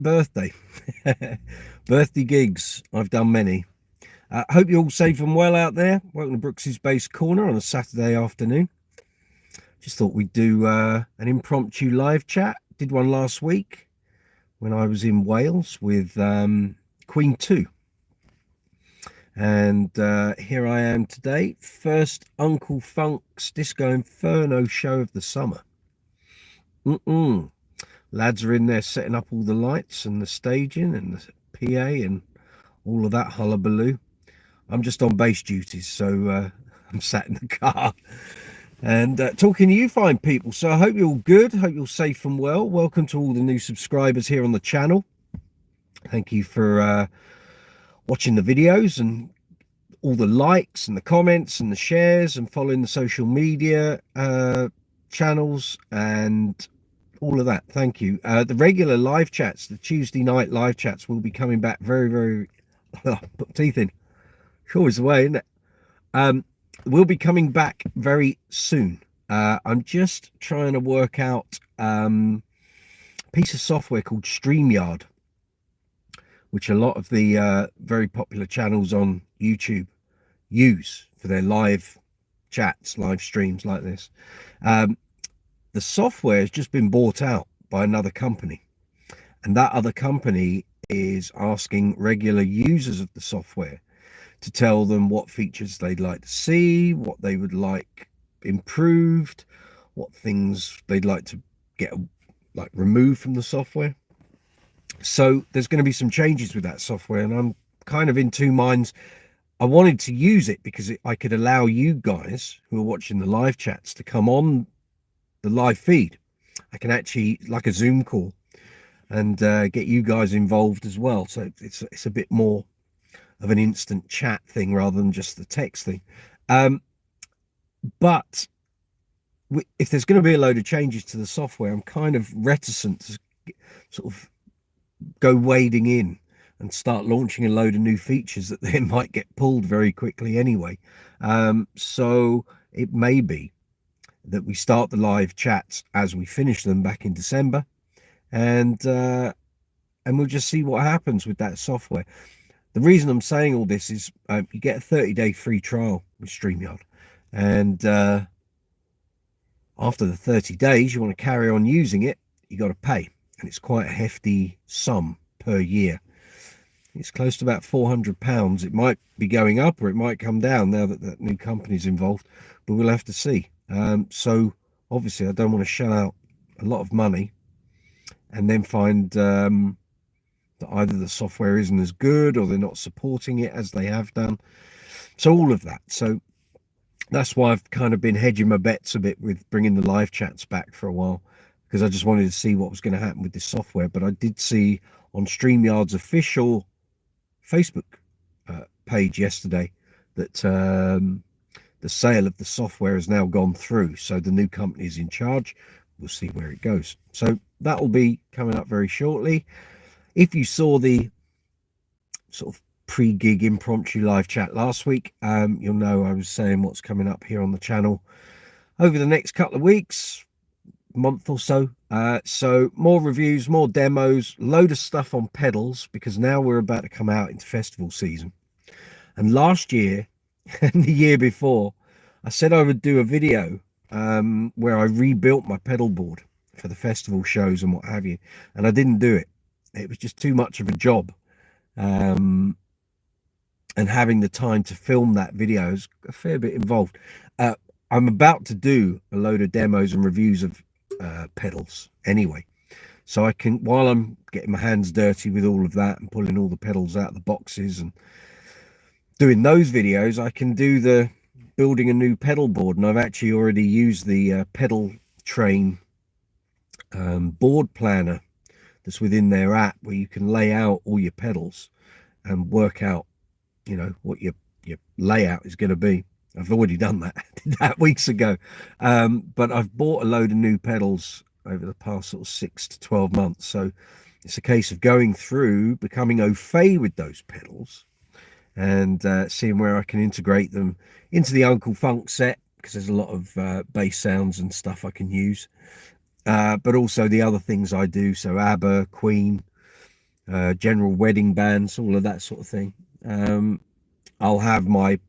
birthday. Birthday gigs. I've done many. Hope you're all safe and well out there. Welcome to Brooks's Bass Corner on a Saturday afternoon. Just thought we'd do an impromptu live chat. Did one last week when I was in Wales with Queen 2. And here I am today. First Uncle Funk's Disco Inferno show of the summer. Lads are in there setting up all the lights and the staging and the PA and all of that hullabaloo. I'm just on bass duties, so I'm sat in the car and talking to you fine people. So I hope you're all good. Hope you're safe and well. Welcome to all the new subscribers here on the channel. Thank you for watching the videos and all the likes and the comments and the shares and following the social media channels and all of that. Thank you. The regular live chats, the Tuesday night live chats, will be coming back very put teeth in. Sure is the way, isn't it? We'll be coming back very soon. I'm just trying to work out a piece of software called StreamYard, which a lot of the very popular channels on YouTube use for their live chats, live streams like this. The software has just been bought out by another company, and that other company is asking regular users of the software to tell them what features they'd like to see, what they would like improved, what things they'd like to get removed from the software. So there's going to be some changes with that software, and I'm kind of in two minds. I wanted to use it because I could allow you guys who are watching the live chats to come on the live feed. I can actually, like a Zoom call, and get you guys involved as well. So it's a bit more of an instant chat thing rather than just the text thing. But if there's going to be a load of changes to the software, I'm kind of reticent to sort of go wading in and start launching a load of new features that then might get pulled very quickly anyway. So it may be that we start the live chats as we finish them back in December, and we'll just see what happens with that software. The reason I'm saying all this is you get a 30-day free trial with StreamYard, and after the 30 days you want to carry on using it, you got to pay, and it's quite a hefty sum per year. It's close to about £400. It might be going up or it might come down now that that new company's involved, but we'll have to see. So obviously I don't want to shell out a lot of money and then find that either the software isn't as good or they're not supporting it as they have done. So all of that. So that's why I've kind of been hedging my bets a bit with bringing the live chats back for a while, because I just wanted to see what was going to happen with this software. But I did see on StreamYard's official Facebook page yesterday that the sale of the software has now gone through, so the new company is in charge. We'll see where it goes. So that will be coming up very shortly. If you saw the sort of pre-gig impromptu live chat last week, you'll know I was saying what's coming up here on the channel over the next couple of weeks, month or so. So more reviews, more demos, load of stuff on pedals, because now we're about to come out into festival season. And last year and the year before, I said I would do a video where I rebuilt my pedal board for the festival shows and what have you, and I didn't do it. It was just too much of a job, and having the time to film that video is a fair bit involved. I'm about to do a load of demos and reviews of pedals anyway, so I can, while I'm getting my hands dirty with all of that and pulling all the pedals out of the boxes and doing those videos, I can do the building a new pedal board. And I've actually already used the pedal train board planner that's within their app, where you can lay out all your pedals and work out, you know, what your layout is going to be. I've already done that. Did that weeks ago, but I've bought a load of new pedals over the past sort of 6 to 12 months, so it's a case of going through, becoming au fait with those pedals, and seeing where I can integrate them into the Uncle Funk set, because there's a lot of bass sounds and stuff I can use, but also the other things I do, so ABBA, Queen, general wedding bands, all of that sort of thing. I'll have my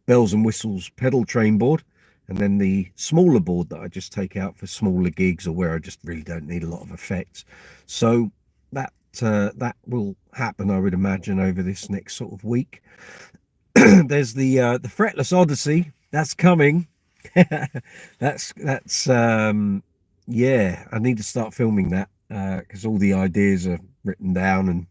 bells and whistles pedal train board, and then the smaller board that I just take out for smaller gigs or where I just really don't need a lot of effects. So that will happen, I would imagine, over this next sort of week. There's the Fretless Odyssey that's coming. that's yeah, I need to start filming that because all the ideas are written down and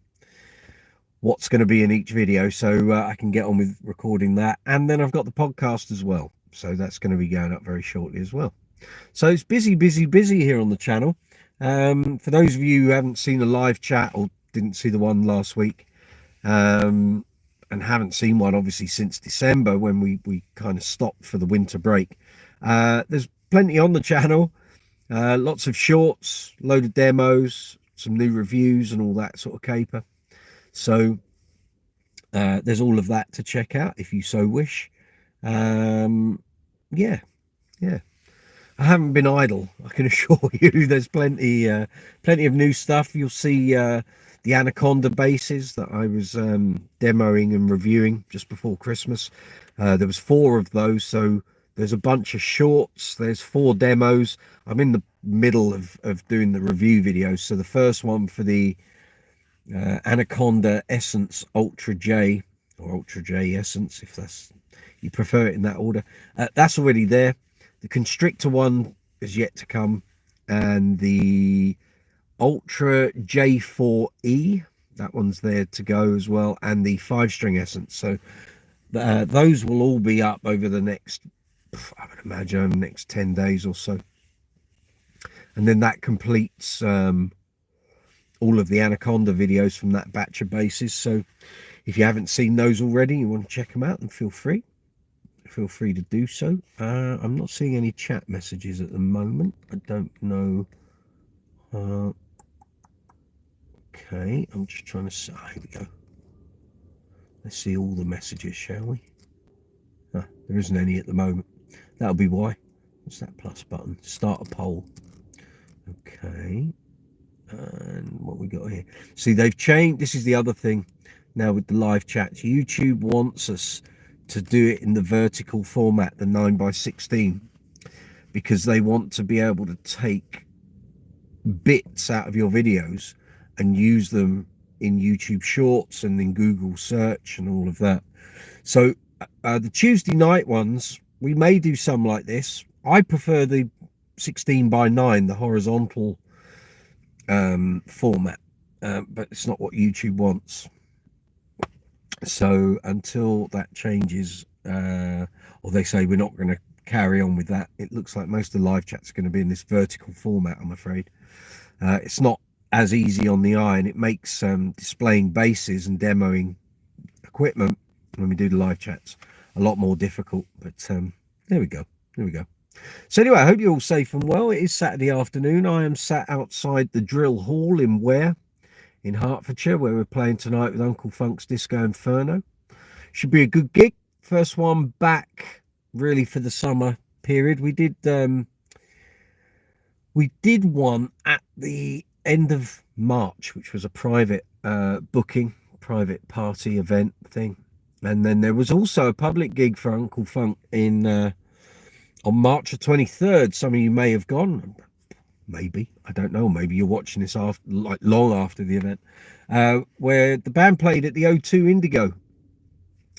what's going to be in each video, so I can get on with recording that. And then I've got the podcast as well, so that's going to be going up very shortly as well. So it's busy here on the channel. For those of you who haven't seen a live chat or didn't see the one last week, and haven't seen one obviously since December when we kind of stopped for the winter break, there's plenty on the channel, lots of shorts, load of demos, some new reviews and all that sort of caper. So there's all of that to check out if you so wish. Yeah, I haven't been idle, I can assure you. There's plenty of new stuff. You'll see the Anaconda bases that I was demoing and reviewing just before Christmas. There was 4 of those, so there's a bunch of shorts, there's 4 demos. I'm in the middle of doing the review videos. So the first one for the Anaconda Essence Ultra J, or Ultra J Essence, if that's you prefer it in that order, that's already there. The Constrictor one is yet to come, and the Ultra J4E, that one's there to go as well, and the 5-string Essence. So those will all be up over the next, I would imagine, next 10 days or so, and then that completes all of the Anaconda videos from that batch of bases. So if you haven't seen those already, you want to check them out, then feel free to do so. I'm not seeing any chat messages at the moment. I don't know. Okay, I'm just trying to here we go. Let's see all the messages, shall we? There isn't any at the moment. That'll be why. What's that plus button? Start a poll. Okay, and what we got here? See, they've changed. This is the other thing now with the live chats. YouTube wants us to do it in the vertical format, the 9:16, because they want to be able to take bits out of your videos and use them in YouTube Shorts and in Google search and all of that. So the Tuesday night ones, we may do some like this. I prefer the 16:9, the horizontal format, but it's not what YouTube wants. So until that changes, or they say we're not going to carry on with that, it looks like most of the live chats are going to be in this vertical format, I'm afraid. It's not as easy on the eye, and it makes displaying bases and demoing equipment when we do the live chats a lot more difficult. But there we go. So anyway, I hope you're all safe and well. It is Saturday afternoon. I am sat outside the Drill Hall in Ware in Hertfordshire, where we're playing tonight with Uncle Funk's Disco Inferno. Should be a good gig. First one back really for the summer period. We did one at the end of March, which was a private booking, private party event thing. And then there was also a public gig for Uncle Funk in on March the 23rd. Some of you may have gone, maybe, I don't know, maybe you're watching this after, like, long after the event, where the band played at the O2 Indigo,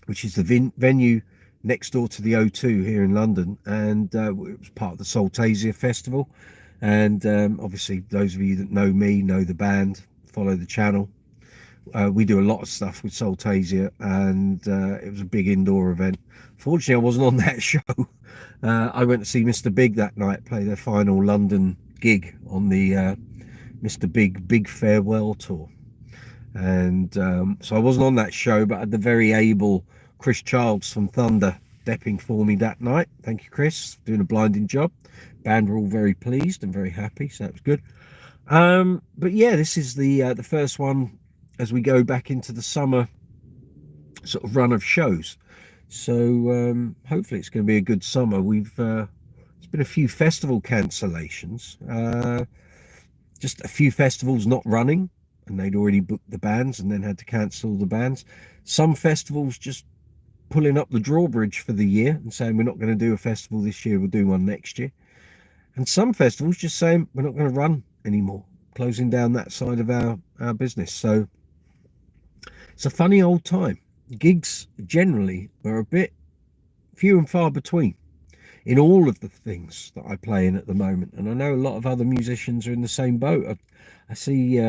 which is the venue next door to the O2 here in London, and it was part of the Soltasia Festival. And obviously those of you that know me know the band, follow the channel. We do a lot of stuff with Soltasia, and it was a big indoor event. Fortunately, I wasn't on that show. I went to see Mr. Big that night, play their final London gig on the Mr. Big Farewell tour. And so I wasn't on that show, but I had the very able Chris Childs from Thunder depping for me that night. Thank you, Chris, doing a blinding job. Band were all very pleased and very happy, so that was good. But yeah, this is the first one as we go back into the summer sort of run of shows. So hopefully it's going to be a good summer. There's been a few festival cancellations, just a few festivals not running, and they'd already booked the bands and then had to cancel the bands. Some festivals just pulling up the drawbridge for the year and saying we're not going to do a festival this year, we'll do one next year. And some festivals just saying we're not going to run anymore, closing down that side of our business. So it's a funny old time. Gigs generally are a bit few and far between in all of the things that I play in at the moment. And I know a lot of other musicians are in the same boat. I see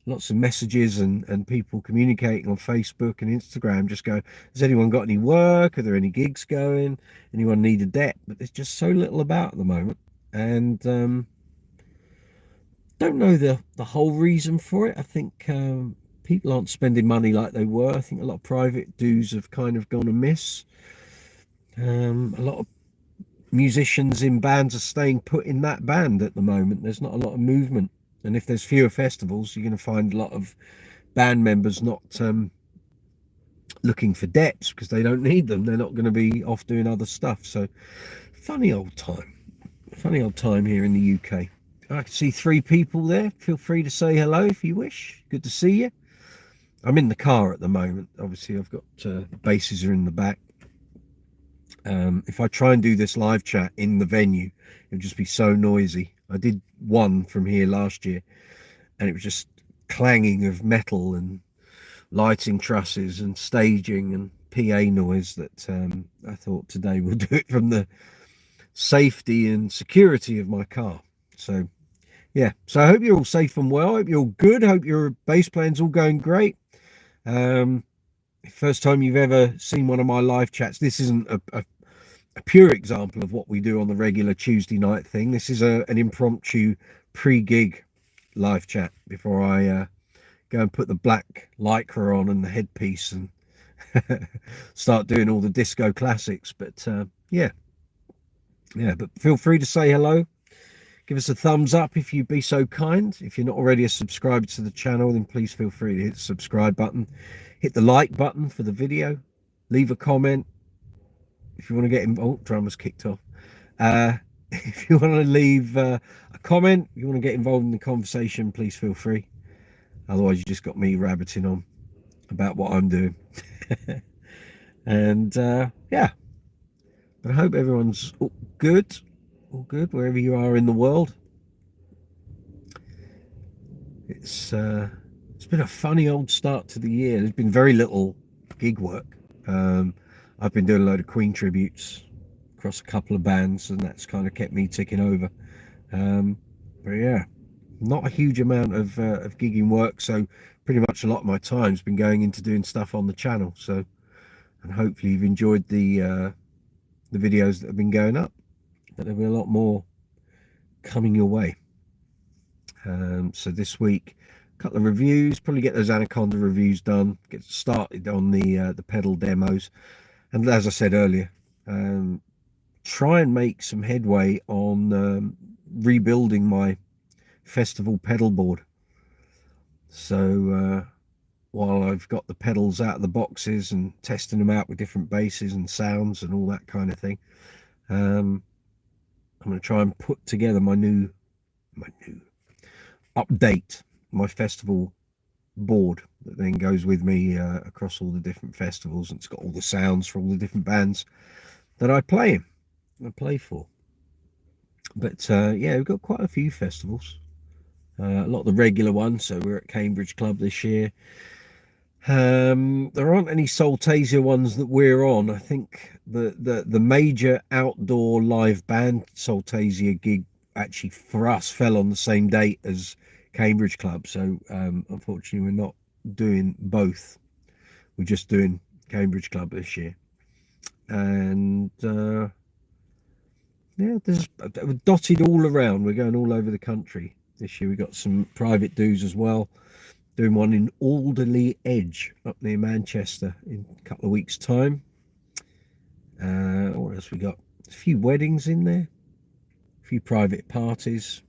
lots of messages and people communicating on Facebook and Instagram just go, has anyone got any work? Are there any gigs going? Anyone need a debt? But there's just so little about at the moment. And don't know the whole reason for it. I think people aren't spending money like they were. I think a lot of private dues have kind of gone amiss. A lot of musicians in bands are staying put in that band at the moment. There's not a lot of movement, and if there's fewer festivals, you're going to find a lot of band members not looking for debts because they don't need them. They're not going to be off doing other stuff. So funny old time here in the UK. I can see 3 people there. Feel free to say hello if you wish. Good to see you. I'm in the car at the moment. Obviously I've got basses are in the back. If I try and do this live chat in the venue, it'll just be so noisy. I did one from here last year and it was just clanging of metal and lighting trusses and staging and PA noise that I thought today we'll do it from the safety and security of my car. So yeah, so I hope you're all safe and well. I hope you're all good. I hope your bass playing's all going great. First time you've ever seen one of my live chats, this isn't a pure example of what we do on the regular Tuesday night thing. This is an impromptu pre-gig live chat before I go and put the black lycra on and the headpiece and start doing all the disco classics. But yeah, but feel free to say hello. Give us a thumbs up if you'd be so kind. If you're not already a subscriber to the channel, then please feel free to hit the subscribe button. Hit the like button for the video. Leave a comment. If you want to get involved, drummer's kicked off. If you want to leave a comment, if you want to get involved in the conversation, please feel free. Otherwise, you just got me rabbiting on about what I'm doing. And yeah, but I hope everyone's all good wherever you are in the world. It's been a funny old start to the year. There's been very little gig work. I've been doing a load of Queen tributes across a couple of bands, and that's kind of kept me ticking over. But yeah, not a huge amount of gigging work, so pretty much a lot of my time's been going into doing stuff on the channel. So, and hopefully you've enjoyed the videos that have been going up, but there'll be a lot more coming your way. So this week, a couple of reviews, probably get those Anaconda reviews done, get started on the pedal demos, and as I said earlier, try and make some headway on rebuilding my festival pedal board. So while I've got the pedals out of the boxes and testing them out with different basses and sounds and all that kind of thing, I'm going to try and put together my new update, my festival board that then goes with me across all the different festivals, and it's got all the sounds for all the different bands that I play for. But yeah, we've got quite a few festivals, a lot of the regular ones. So we're at Cambridge Club this year. There aren't any Soltasia ones that we're on. I think the major outdoor live band Soltasia gig actually for us fell on the same date as Cambridge Club, so unfortunately we're not doing both. We're just doing Cambridge Club this year. And yeah, there's dotted all around. We're going all over the country this year. We got some private dues as well, doing one in Alderley Edge up near Manchester in a couple of weeks time. What else we got? A few weddings in there, a few private parties,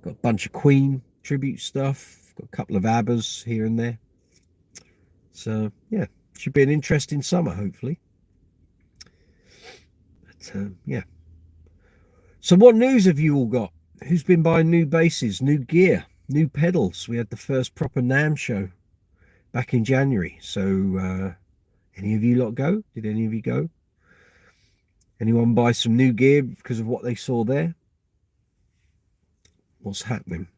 got a bunch of Queen tribute stuff, got a couple of ABBAs here and there. So yeah, should be an interesting summer, hopefully. But yeah, so what news have you all got? Who's been buying new basses, new gear? new pedals. We had the first proper NAMM show back in January. So any of you lot go? Did any of you go? Anyone buy some new gear because of what they saw there? What's happening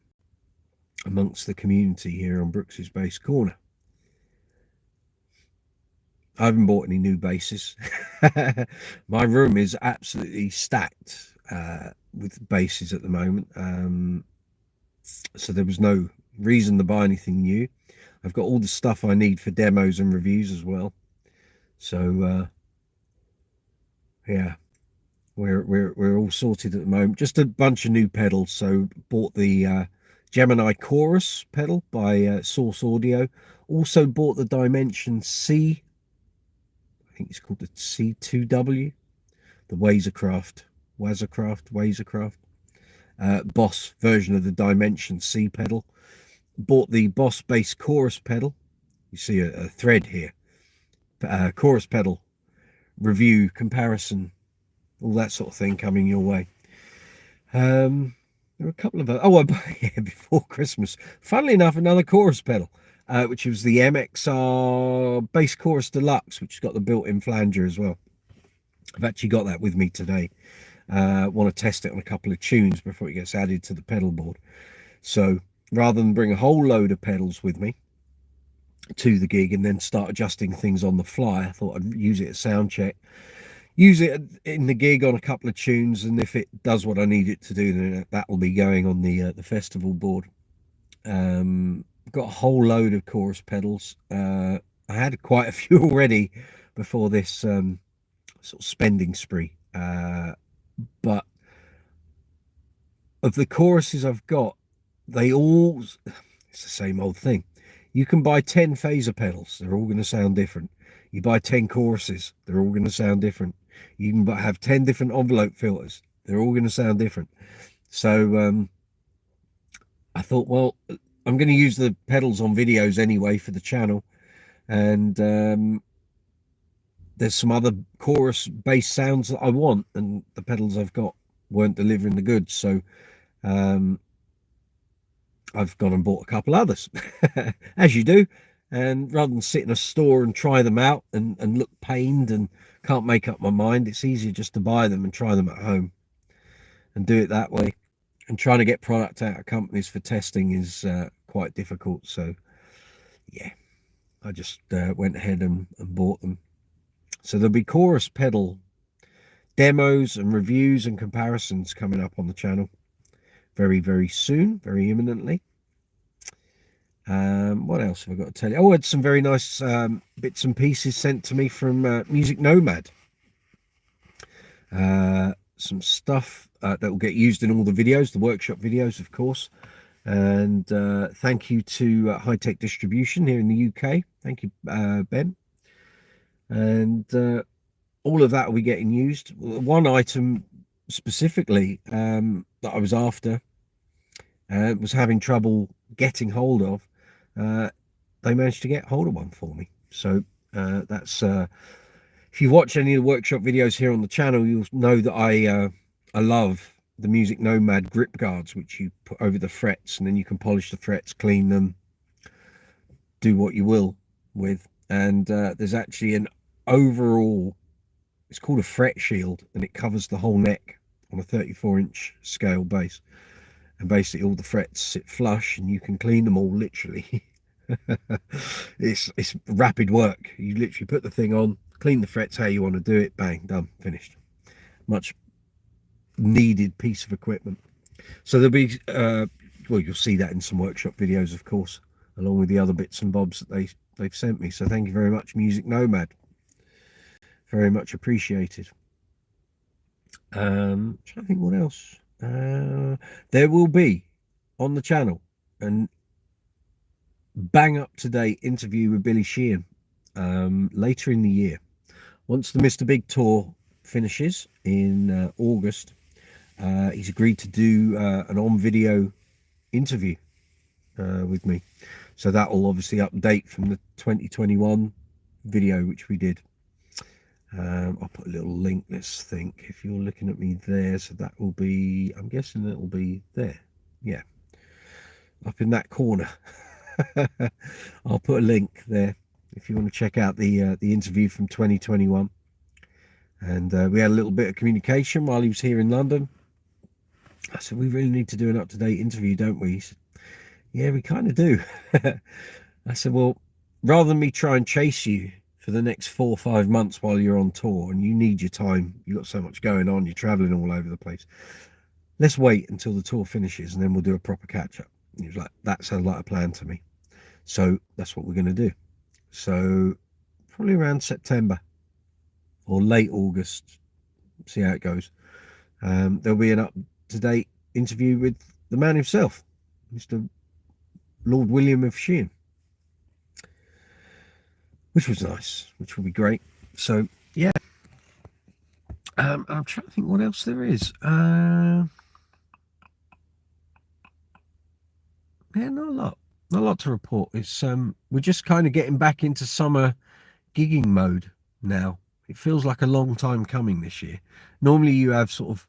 amongst the community here on Brooks's Bass Corner? I haven't bought any new basses. My room is absolutely stacked with basses at the moment. So there was no reason to buy anything new. I've got all the stuff I need for demos and reviews as well. So yeah, we're all sorted at the moment. Just a bunch of new pedals. So bought the Gemini Chorus pedal by Source Audio. Also bought the Dimension C. I think it's called the C2W, the Wazercraft Boss version of the Dimension C pedal. Bought the Boss Bass Chorus pedal. You see a thread here. Chorus pedal review, comparison, all that sort of thing coming your way. There were a couple of yeah, before Christmas, funnily enough, another chorus pedal, which was the MXR Bass Chorus Deluxe, which has got the built-in flanger as well. I've actually got that with me today. Want to test it on a couple of tunes before it gets added to the pedal board. So rather than bring a whole load of pedals with me to the gig and then start adjusting things on the fly, I thought I'd use it as sound check, use it in the gig on a couple of tunes, and if it does what I need it to do, then that will be going on the festival board. Got a whole load of chorus pedals. I had quite a few already before this sort of spending spree, but of the choruses I've got, it's the same old thing. You can buy 10 phaser pedals, they're all going to sound different. You buy 10 choruses, they're all going to sound different. You can have 10 different envelope filters, they're all going to sound different. So I thought, well, I'm going to use the pedals on videos anyway for the channel, and there's some other chorus bass sounds that I want, and the pedals I've got weren't delivering the goods, so I've gone and bought a couple others, as you do. And rather than sit in a store and try them out and look pained and can't make up my mind, it's easier just to buy them and try them at home and do it that way. And trying to get product out of companies for testing is quite difficult. So yeah, I just went ahead and bought them. So there'll be chorus pedal demos and reviews and comparisons coming up on the channel very, very soon, very imminently. What else have I got to tell you? Oh, I had some very nice bits and pieces sent to me from Music Nomad. Some stuff that will get used in all the videos, the workshop videos, of course. And thank you to High Tech Distribution here in the UK. Thank you, Ben. And all of that will be getting used. One item specifically that I was after was having trouble getting hold of. They managed to get hold of one for me. So that's if you watch any of the workshop videos here on the channel, you'll know that I love the Music Nomad grip guards, which you put over the frets, and then you can polish the frets, clean them, do what you will with. And there's actually an overall, it's called a fret shield, and it covers the whole neck on a 34-inch scale bass, and basically all the frets sit flush and you can clean them all literally. It's rapid work. You literally put the thing on, clean the frets how you want to do it, bang, done, finished. Much needed piece of equipment. So there'll be well, you'll see that in some workshop videos, of course, along with the other bits and bobs that they've sent me. So thank you very much, Music Nomad, very much appreciated. Trying to think what else. There will be on the channel an bang up to date interview with Billy Sheehan later in the year, once the Mr. Big tour finishes in August. He's agreed to do an on video interview with me, so that will obviously update from the 2021 video which we did. I'll put a little link, let's think, if you're looking at me there, so that will be, I'm guessing that will be there, yeah. up in that corner. I'll put a link there if you want to check out the interview from 2021. And we had a little bit of communication while he was here in London. I said, we really need to do an up-to-date interview, don't we? He said, yeah, we kind of do. I said, well, rather than me try and chase you for the next 4 or 5 months while you're on tour and you need your time, you've got so much going on, you're traveling all over the place, let's wait until the tour finishes and then we'll do a proper catch-up. He was like, that sounds like a plan to me. So that's what we're going to do. So probably around September or late August, see how it goes. There'll be an up-to-date interview with the man himself, Mr. Lord William of Sheehan, which was nice, which will be great. So yeah, I'm trying to think what else there is. Yeah, not a lot to report. It's we're just kind of getting back into summer gigging mode now. It feels like a long time coming this year. Normally you have sort of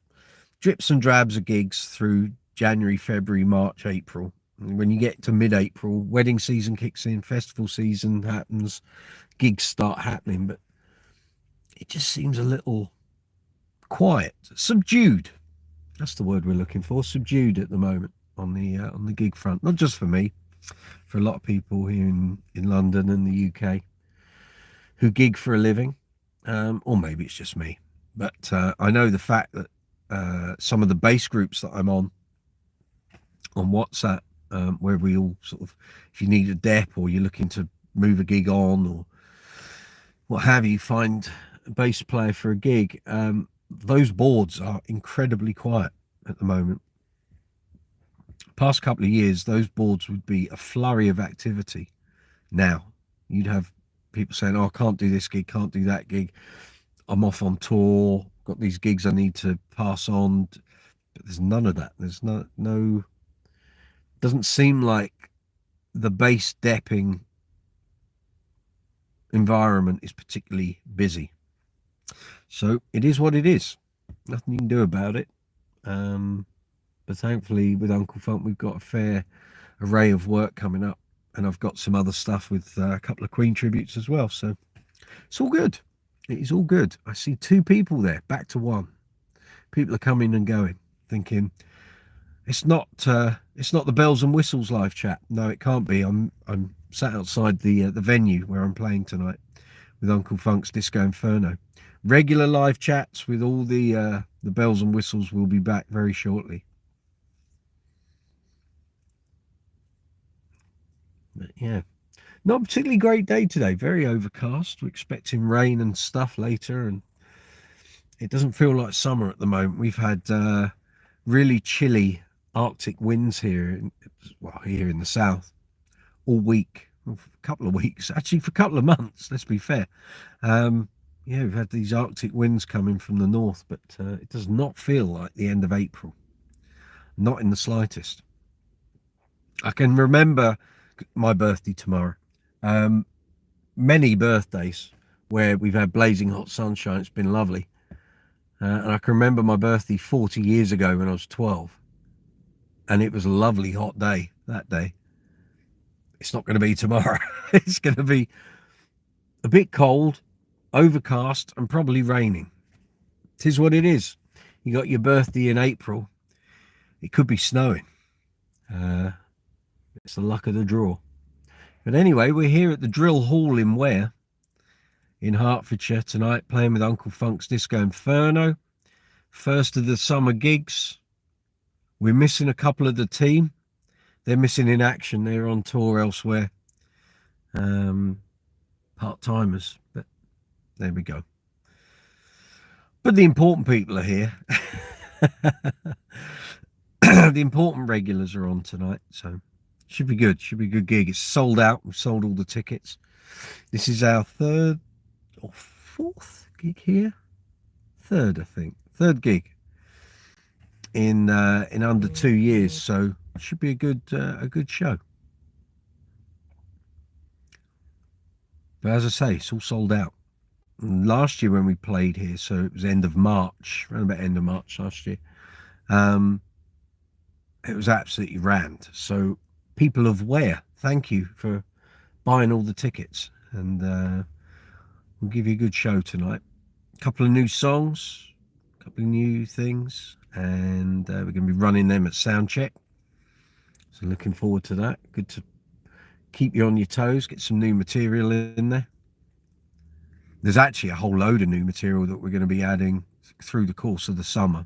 drips and drabs of gigs through January, February, March, April. And when you get to mid-April, wedding season kicks in, festival season happens, gigs start happening, but it just seems a little quiet, subdued. That's the word we're looking for, subdued at the moment on the gig front. Not just for me, for a lot of people here in London and the UK who gig for a living, or maybe it's just me. But I know the fact that some of the bass groups that I'm on WhatsApp, where we all sort of, if you need a dep or you're looking to move a gig on or what have you, find a bass player for a gig, those boards are incredibly quiet at the moment. Past couple of years, those boards would be a flurry of activity. Now you'd have people saying, oh, I can't do this gig, can't do that gig, I'm off on tour, got these gigs I need to pass on. But there's none of that. There's no doesn't seem like the bass depping environment is particularly busy. So it is what it is. Nothing you can do about it. But thankfully with Uncle Funk we've got a fair array of work coming up, and I've got some other stuff with a couple of Queen tributes as well. So it's all good. It is all good. I see 2 people there, back to 1. People are coming and going, thinking it's not the bells and whistles live chat. No, it can't be. I'm sat outside the venue where I'm playing tonight with Uncle Funk's Disco Inferno. Regular live chats with all the bells and whistles will be back very shortly. But yeah, not a particularly great day today. Very overcast. We're expecting rain and stuff later, and it doesn't feel like summer at the moment. We've had really chilly Arctic winds here, here in the south, all week, for a couple of weeks, actually for a couple of months. Let's be fair. Yeah, we've had these Arctic winds coming from the north, but it does not feel like the end of April, not in the slightest. I can remember my birthday tomorrow, many birthdays where we've had blazing hot sunshine. It's been lovely, and I can remember my birthday 40 years ago when I was 12, and it was a lovely hot day that day. It's not going to be tomorrow. It's going to be a bit cold, overcast, and probably raining. It is what it is. You got your birthday in April, it could be snowing. It's the luck of the draw. But anyway, we're here at the Drill Hall in Ware in Hertfordshire tonight, playing with Uncle Funk's Disco Inferno. First of the summer gigs. We're missing a couple of the team. They're missing in action. They're on tour elsewhere. Part-timers, but there we go. But the important people are here. The important regulars are on tonight, so should be good. Should be a good gig. It's sold out. We've sold all the tickets. This is our 3rd or 4th gig here. 3rd, I think. 3rd gig in under 2 years, so it should be a good show. But as I say, it's all sold out. And last year when we played here, so it was end of March, around about end of March last year, it was absolutely rammed. So people of Ware, thank you for buying all the tickets, and we'll give you a good show tonight. A couple of new songs, a couple of new things, and we're going to be running them at soundcheck. So looking forward to that. Good to keep you on your toes, get some new material in there. There's actually a whole load of new material that we're going to be adding through the course of the summer.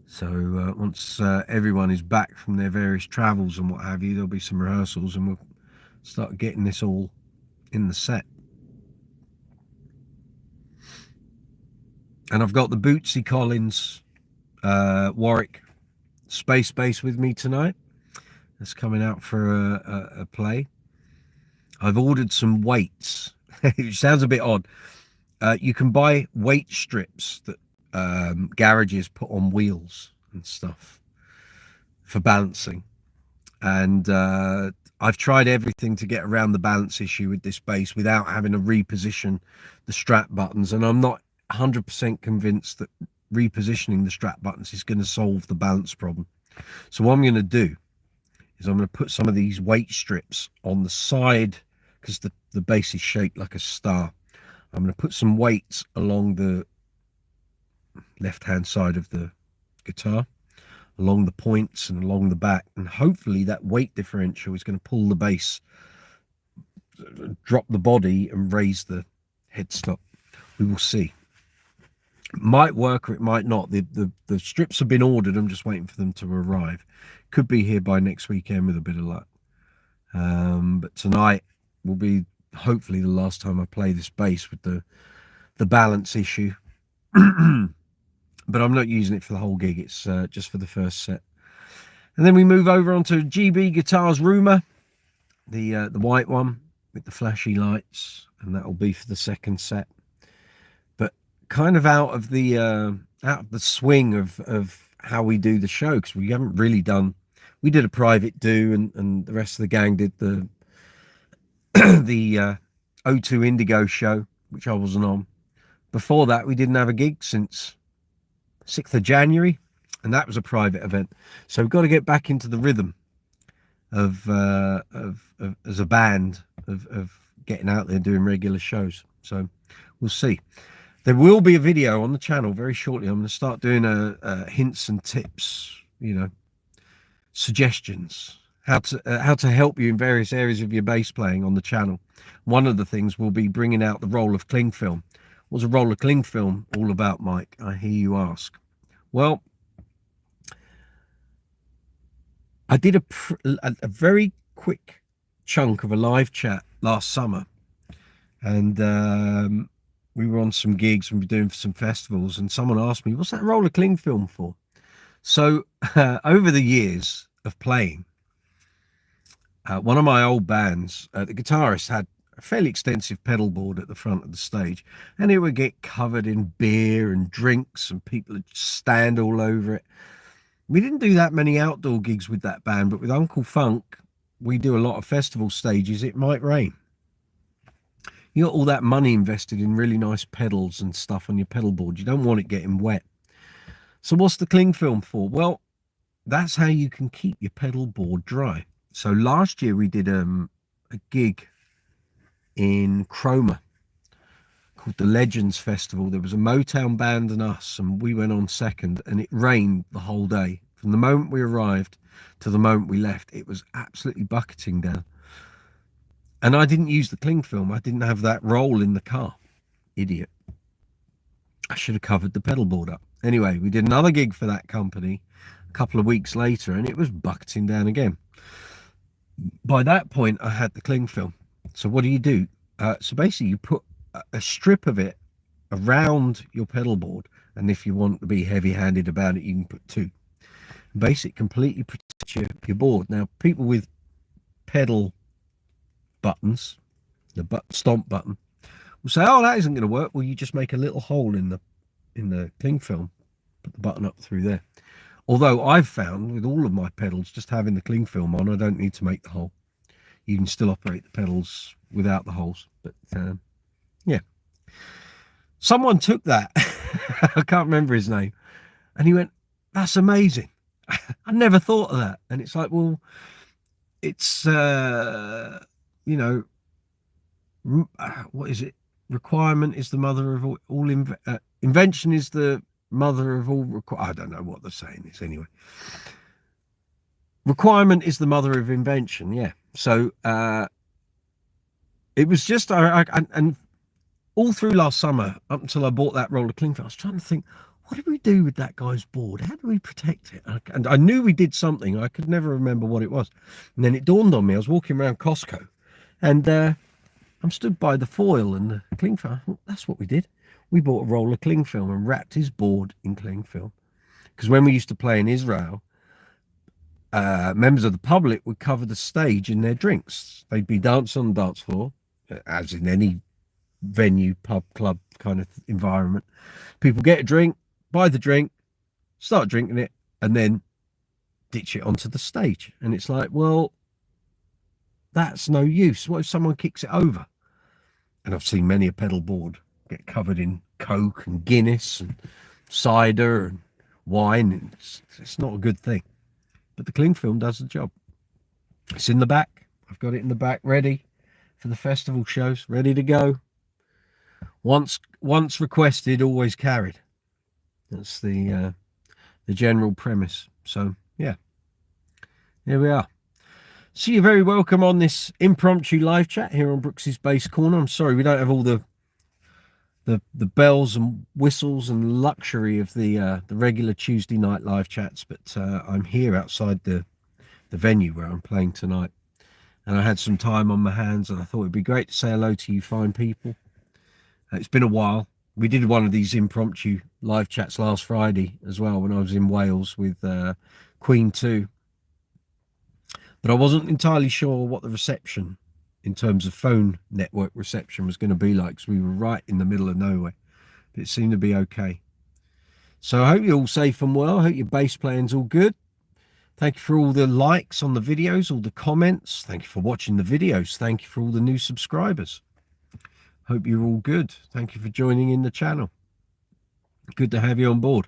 So once everyone is back from their various travels and what have you, there'll be some rehearsals and we'll start getting this all in the set. And I've got the Bootsy Collins Warwick Space Bass with me tonight. That's coming out for a play. I've ordered some weights. It sounds a bit odd. You can buy weight strips that garages put on wheels and stuff for balancing. And I've tried everything to get around the balance issue with this bass without having to reposition the strap buttons. And I'm not 100% convinced that repositioning the strap buttons is going to solve the balance problem. So what I'm going to do is I'm going to put some of these weight strips on the side, because the bass is shaped like a star. I'm going to put some weights along the left-hand side of the guitar, along the points and along the back, and hopefully that weight differential is going to pull the bass, drop the body and raise the headstock. We will see. It might work or it might not. The strips have been ordered. I'm just waiting for them to arrive. Could be here by next weekend with a bit of luck. But tonight will be hopefully the last time I play this bass with the balance issue. But I'm not using it for the whole gig. It's just for the first set. And then we move over onto GB Guitars Rumour, the white one with the flashy lights, and that will be for the second set. But kind of out of the swing of how we do the show, because we haven't really done. We did a private do, and the rest of the gang did the the O2 Indigo show, which I wasn't on. Before that, we didn't have a gig since 6th of January, and that was a private event. So we've got to get back into the rhythm of as a band of getting out there doing regular shows. So we'll see. There will be a video on the channel very shortly. I'm going to start doing hints and tips, suggestions, how to help you in various areas of your bass playing on the channel. One of the things will be bringing out the roll of cling film. What's a roll of cling film all about, Mike? I hear you ask. Well, I did a very quick chunk of a live chat last summer, and we were on some gigs and we were doing some festivals, and someone asked me, what's that roll of cling film for? So over the years of playing, one of my old bands, the guitarist had a fairly extensive pedal board at the front of the stage, and it would get covered in beer and drinks and people would stand all over it. We didn't do that many outdoor gigs with that band, but with Uncle Funk, we do a lot of festival stages. It might rain. You got all that money invested in really nice pedals and stuff on your pedal board. You don't want it getting wet. So what's the cling film for? Well, that's how you can keep your pedal board dry. So last year we did a gig in Cromer called the Legends Festival. There was a Motown band and us, and we went on second, and it rained the whole day. From the moment we arrived to the moment we left, it was absolutely bucketing down. And I didn't use the cling film. I didn't have that roll in the car. Idiot. I should have covered the pedal board up. Anyway, we did another gig for that company a couple of weeks later, and it was bucketing down again. By that point, I had the cling film. So what do? So basically, you put a strip of it around your pedal board, and if you want to be heavy-handed about it, you can put two. Basically, completely protect your board. Now, people with pedal buttons, the stomp button, will say, "Oh, that isn't going to work." Well, you just make a little hole in the cling film, put the button up through there. Although I've found with all of my pedals, just having the cling film on, I don't need to make the hole. You can still operate the pedals without the holes. But yeah, someone took that. I can't remember his name, and he went, "That's amazing. I never thought of that." And it's like, well, it's you know, what is it? Requirement is the mother of all invention is the mother of all I don't know what the saying is anyway. Requirement is the mother of invention. Yeah. So it was just and all through last summer up until I bought that roll of cling film, I was trying to think, what did we do with that guy's board? How do we protect it? And I knew we did something. I could never remember what it was. And then it dawned on me. I was walking around Costco, and I'm stood by the foil and the cling film. I thought, that's what we did. We bought a roll of cling film and wrapped his board in cling film. Because when we used to play in Israel, members of the public would cover the stage in their drinks. They'd be dancing on the dance floor, as in any venue, pub, club kind of environment. People get a drink, buy the drink, start drinking it, and then ditch it onto the stage. And it's like, well, that's no use. What if someone kicks it over? And I've seen many a pedal board get covered in Coke and Guinness and cider and wine. And it's not a good thing. But the cling film does the job. It's in the back. I've got it in the back ready for the festival shows, ready to go. Once requested, always carried. That's the general premise. So yeah, here we are. So you're very welcome on this impromptu live chat here on Brooks's Bass Corner. I'm sorry we don't have all the bells and whistles and luxury of the regular Tuesday night live chats, but I'm here outside the venue where I'm playing tonight, and I had some time on my hands, and I thought it'd be great to say hello to you fine people. It's been a while. We did one of these impromptu live chats last Friday as well when I was in Wales with Queen 2. But I wasn't entirely sure what the reception in terms of phone network reception was going to be like, because we were right in the middle of nowhere. But it seemed to be okay. So I hope you're all safe and well. I hope your bass playing's all good. Thank you for all the likes on the videos, all the comments. Thank you for watching the videos. Thank you for all the new subscribers. Hope you're all good. Thank you for joining in the channel. Good to have you on board.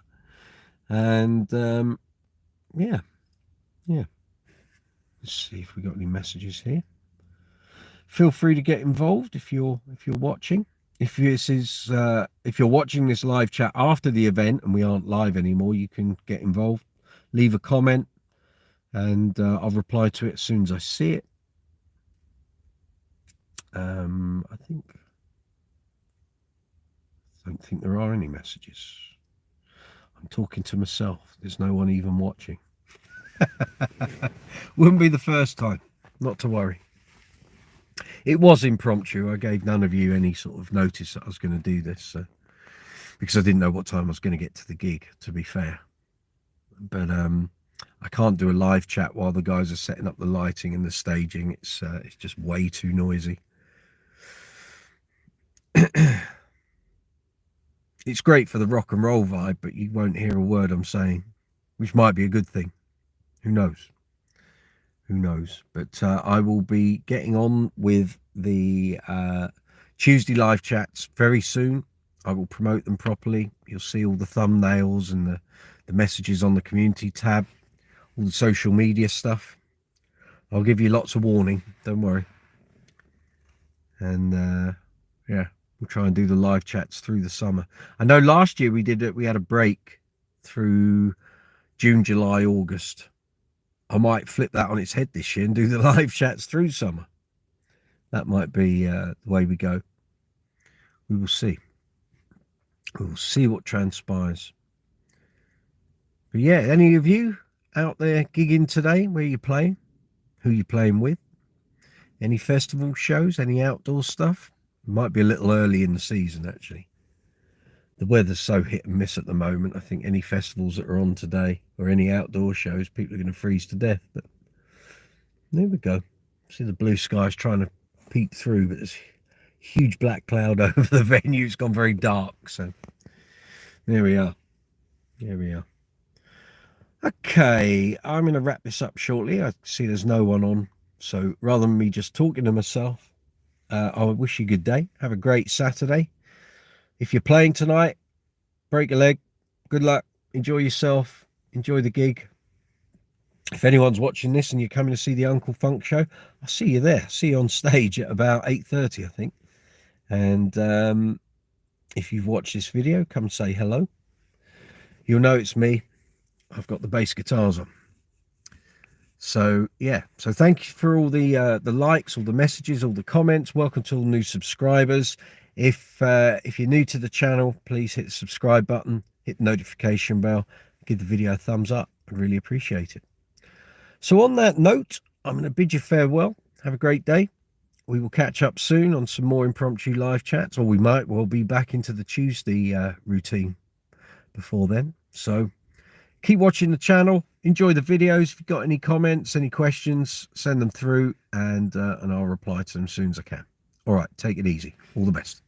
And yeah. Let's see if we got any messages here. Feel free to get involved if you're watching. If you're watching this live chat after the event and we aren't live anymore, you can get involved. Leave a comment, and I'll reply to it as soon as I see it. I don't think there are any messages. I'm talking to myself. There's no one even watching. Wouldn't be the first time. Not to worry. It was impromptu. I gave none of you any sort of notice that I was going to do this, because I didn't know what time I was going to get to the gig, to be fair. But I can't do a live chat while the guys are setting up the lighting and the staging. It's just way too noisy. It's great for the rock and roll vibe, but you won't hear a word I'm saying, which might be a good thing. Who knows? Who knows? But I will be getting on with the Tuesday live chats very soon. I will promote them properly. You'll see all the thumbnails and the messages on the community tab, all the social media stuff. I'll give you lots of warning. Don't worry. And yeah. We'll try and do the live chats through the summer. I know last year we did it. We had a break through June, July, August. I might flip that on its head this year and do the live chats through summer. That might be the way we go. We will see. We will see what transpires. But yeah, any of you out there gigging today? Where you playing? Who you playing with? Any festival shows? Any outdoor stuff? Might be a little early in the season, actually. The weather's so hit and miss at the moment. I think any festivals that are on today or any outdoor shows, people are going to freeze to death. But there we go. See the blue skies trying to peek through, but there's a huge black cloud over the venue. It's gone very dark. So there we are. There we are. Okay, I'm going to wrap this up shortly. I see there's no one on. So rather than me just talking to myself, I wish you a good day. Have a great Saturday. If you're playing tonight, break a leg. Good luck. Enjoy yourself. Enjoy the gig. If anyone's watching this and you're coming to see the Uncle Funk show, I'll see you there. See you on stage at about 8:30, I think. And if you've watched this video, come say hello. You'll know it's me. I've got the bass guitars on. So yeah, so thank you for all the likes, all the messages, all the comments. Welcome to all new subscribers. If you're new to the channel, please hit the subscribe button, hit the notification bell, give the video a thumbs up. I'd really appreciate it. So on that note, I'm going to bid you farewell. Have a great day. We will catch up soon on some more impromptu live chats, or we might well be back into the Tuesday routine before then. So keep watching the channel, enjoy the videos. If you've got any comments, any questions, send them through, and I'll reply to them as soon as I can. All right, take it easy. All the best.